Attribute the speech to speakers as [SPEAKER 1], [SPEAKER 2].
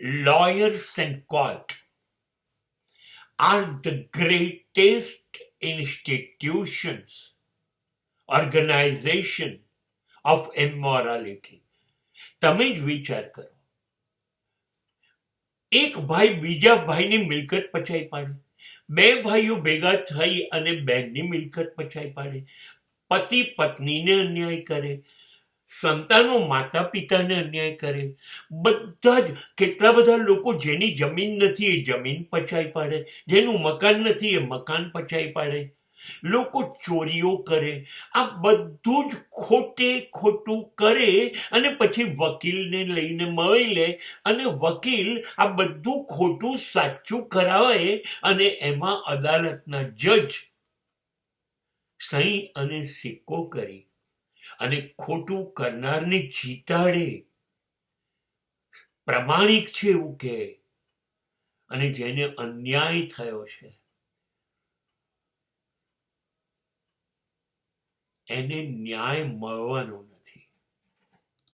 [SPEAKER 1] lawyers and court are the greatest institutions, organization of immorality. તમે જ વિચાર કરો, એક ભાઈ બીજા ભાઈની મિલકત પચાવી પાડે, બે ભાઈઓ ભેગા થઈ અને બહેનની મિલકત પચાવી પાડે, પતિ પત્નીને અન્યાય કરે, સંતાનો માતા પિતાને અન્યાય કરે, બધા જ કેટલા બધા લોકો જેની જમીન નથી એ જમીન પચાવી પાડે, જેનું મકાન નથી એ મકાન પચાવી પાડે, લોકો ચોરીઓ કરે, આ બધું જ ખોટે ખોટું કરે અને પછી વકીલને લઈને મળી લે અને વકીલ આ બધું ખોટું સાચું કરાવે અને એમાં અદાલતના જજ સહી અને સિક્કો કરી અને ખોટું કરનારને જીતાડે, પ્રમાણિક છે એવું કહે, અને જેને અન્યાય થયો છે એને ન્યાય મળવાનો નથી.